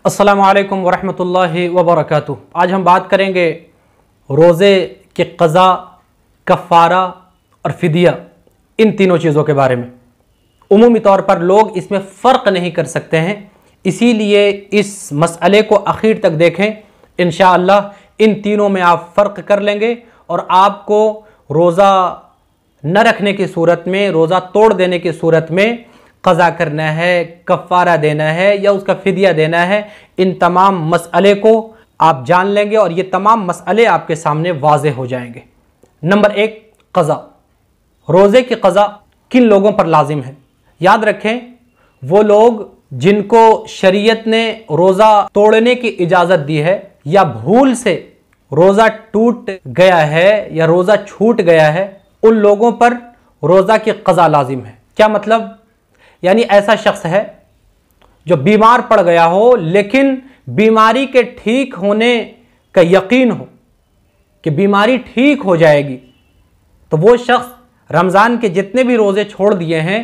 अस्सलामु अलैकुम वरहमतुल्लाहि वबरकातुहू। आज हम बात करेंगे रोज़े के क़ज़ा, कफ़ारा और फ़िदिया, इन तीनों चीज़ों के बारे में। उमूमी तौर पर लोग इसमें फ़र्क नहीं कर सकते हैं, इसीलिए इस मसले को आखिर तक देखें। इंशाअल्लाह इन तीनों में आप फ़र्क कर लेंगे और आपको रोज़ा न रखने की सूरत में, रोज़ा तोड़ देने की सूरत में क़ज़ा करना है, कफ़ारा देना है या उसका फ़िदिया देना है, इन तमाम मसले को आप जान लेंगे और ये तमाम मसले आपके सामने वाज़े हो जाएंगे। नंबर 1, क़ज़ा। रोज़े की क़ज़ा किन लोगों पर लाजिम है? याद रखें, वो लोग जिनको शरीयत ने रोज़ा तोड़ने की इजाज़त दी है या भूल से रोज़ा टूट गया है या रोज़ा छूट गया है, उन लोगों पर रोज़ा की क़ज़ा लाजिम है। क्या मतलब? यानी ऐसा शख्स है जो बीमार पड़ गया हो लेकिन बीमारी के ठीक होने का यकीन हो कि बीमारी ठीक हो जाएगी, तो वो शख्स रमज़ान के जितने भी रोज़े छोड़ दिए हैं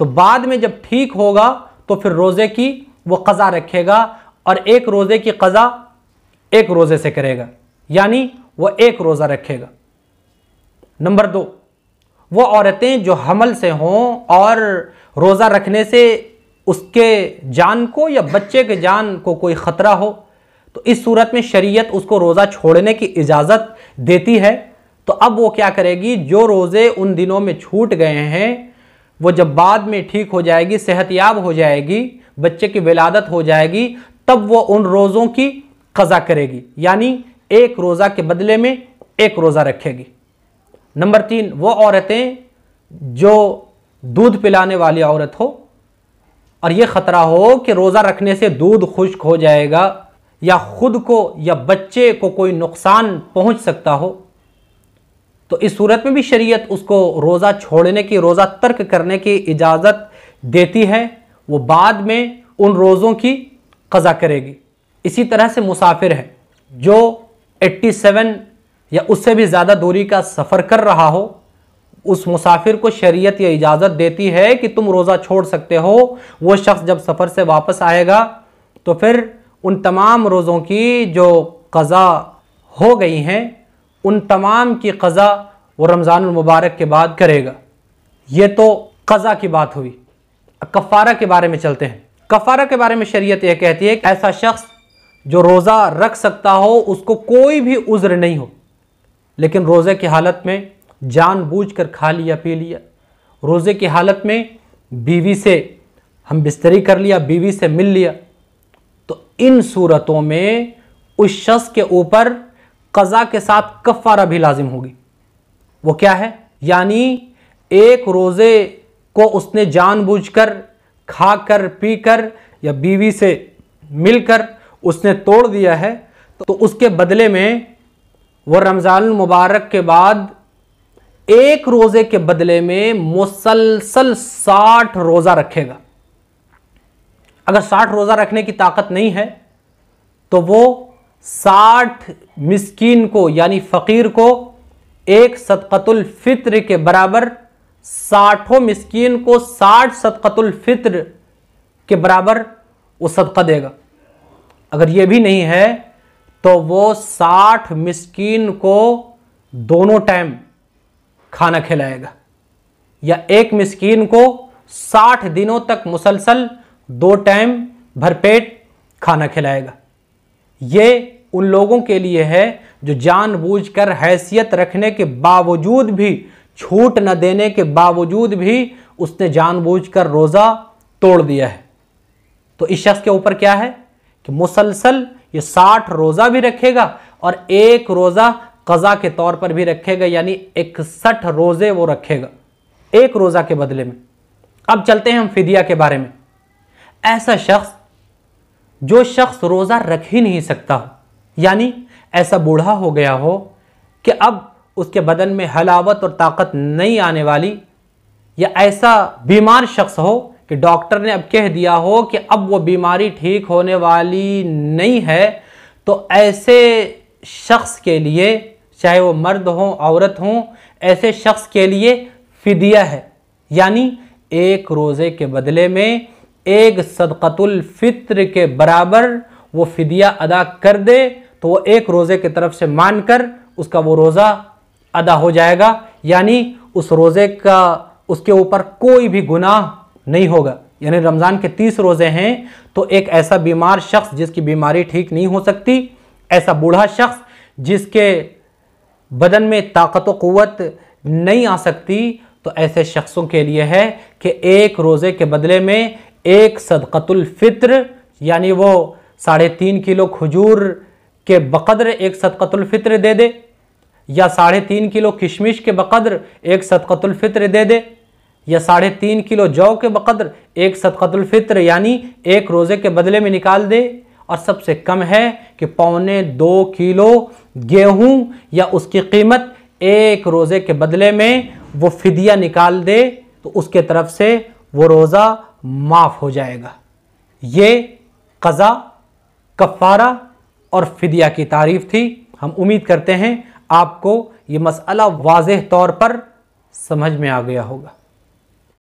तो बाद में जब ठीक होगा तो फिर रोज़े की वो क़ज़ा रखेगा और एक रोज़े की क़ज़ा एक रोज़े से करेगा, यानी वो एक रोज़ा रखेगा। नंबर 2, वो औरतें जो हमल से हों और रोज़ा रखने से उसके जान को या बच्चे के जान को कोई ख़तरा हो, तो इस सूरत में शरीयत उसको रोज़ा छोड़ने की इजाज़त देती है। तो अब वो क्या करेगी? जो रोज़े उन दिनों में छूट गए हैं वो जब बाद में ठीक हो जाएगी, सेहतयाब हो जाएगी, बच्चे की विलादत हो जाएगी, तब वो उन रोज़ों की क़ज़ा करेगी, यानी एक रोज़ा के बदले में एक रोज़ा रखेगी। नंबर 3, वो औरतें जो दूध पिलाने वाली औरत हो और ये ख़तरा हो कि रोज़ा रखने से दूध खुश्क हो जाएगा या ख़ुद को या बच्चे को कोई नुकसान पहुँच सकता हो, तो इस सूरत में भी शरीयत उसको रोज़ा छोड़ने की, रोज़ा तर्क करने की इजाज़त देती है। वो बाद में उन रोज़ों की क़ज़ा करेगी। इसी तरह से मुसाफिर है जो 87 या उससे भी ज़्यादा दूरी का सफ़र कर रहा हो, उस मुसाफिर को शरीयत ये इजाज़त देती है कि तुम रोज़ा छोड़ सकते हो। वो शख्स जब सफ़र से वापस आएगा तो फिर उन तमाम रोज़ों की जो क़ज़ा हो गई हैं, उन तमाम की क़ज़ा वो रमज़ानुल मुबारक के बाद करेगा। ये तो क़ज़ा की बात हुई। कफ़ारा के बारे में चलते हैं। कफ़ारा के बारे में शरीयत यह कहती है कि ऐसा शख्स जो रोज़ा रख सकता हो, उसको कोई भी उज़्र नहीं हो, लेकिन रोज़े की हालत में जानबूझकर खा लिया, पी लिया, रोज़े की हालत में बीवी से हम बिस्तरी कर लिया, बीवी से मिल लिया, तो इन सूरतों में उस शख्स के ऊपर क़ज़ा के साथ कफ़ारा भी लाजिम होगी। वो क्या है? यानी एक रोज़े को उसने जानबूझकर खाकर पीकर या बीवी से मिलकर उसने तोड़ दिया है, तो उसके बदले में वो रमज़ान मुबारक के बाद एक रोज़े के बदले में मुसलसल 60 रोज़ा रखेगा। अगर 60 रोज़ा रखने की ताकत नहीं है तो वो 60 मिस्कीन को यानी फ़कीर को एक सदक़तुल फ़ित्र के बराबर, 60 मिस्कीन को 60 सदक़तुल फ़ित्र के बराबर वो सदक़ा देगा। अगर ये भी नहीं है तो वो 60 मिस्कीन को दोनों टाइम खाना खिलाएगा या एक मिस्कीन को 60 दिनों तक मुसलसल 2 टाइम भरपेट खाना खिलाएगा। ये उन लोगों के लिए है जो जानबूझकर हैसियत रखने के बावजूद भी, छूट न देने के बावजूद भी उसने जानबूझकर रोज़ा तोड़ दिया है। तो इस शख्स के ऊपर क्या है कि मुसलसल ये 60 रोज़ा भी रखेगा और एक रोज़ा क़ज़ा के तौर पर भी रखेगा, यानी 61 रोज़े वो रखेगा एक रोज़ा के बदले में। अब चलते हैं हम फ़िदिया के बारे में। ऐसा शख्स जो शख्स रोज़ा रख ही नहीं सकता हो, यानी ऐसा बूढ़ा हो गया हो कि अब उसके बदन में हलावत और ताकत नहीं आने वाली, या ऐसा बीमार शख्स हो कि डॉक्टर ने अब कह दिया हो कि अब वो बीमारी ठीक होने वाली नहीं है, तो ऐसे शख्स के लिए, चाहे वो मर्द हो औरत हो, ऐसे शख्स के लिए फ़िदिया है, यानी एक रोज़े के बदले में एक सदक़तुल फित्र के बराबर वो फिदिया अदा कर दे तो वो एक रोज़े की तरफ से मानकर उसका वो रोज़ा अदा हो जाएगा, यानी उस रोज़े का उसके ऊपर कोई भी गुनाह नहीं होगा। यानी रमज़ान के 30 रोज़े हैं तो एक ऐसा बीमार शख्स जिसकी बीमारी ठीक नहीं हो सकती, ऐसा बूढ़ा शख्स जिसके बदन में ताकत व क़ुव्वत नहीं आ सकती, तो ऐसे शख्सों के लिए है कि एक रोज़े के बदले में एक सदक़तुल फित्र यानी वो 3.5 किलो खजूर के बक़द्र एक सदक़तुल फित्र दे दे, या 3.5 किलो किशमिश के बक़द्र एक सदक़तुल फित्र दे दे, या 3.5 किलो जौ के बक़द्र एक सदक़तुल फित्र यानी एक रोज़े के बदले में निकाल दे। और सबसे कम है कि 1.25 किलो गेहूँ या उसकी कीमत एक रोज़े के बदले में वो फिदिया निकाल दे तो उसके तरफ से वो रोज़ा माफ़ हो जाएगा। ये क़ज़ा, कफ़ारा और फिदिया की तारीफ़ थी। हम उम्मीद करते हैं आपको ये मसला वाज़ेह तौर पर समझ में आ गया होगा।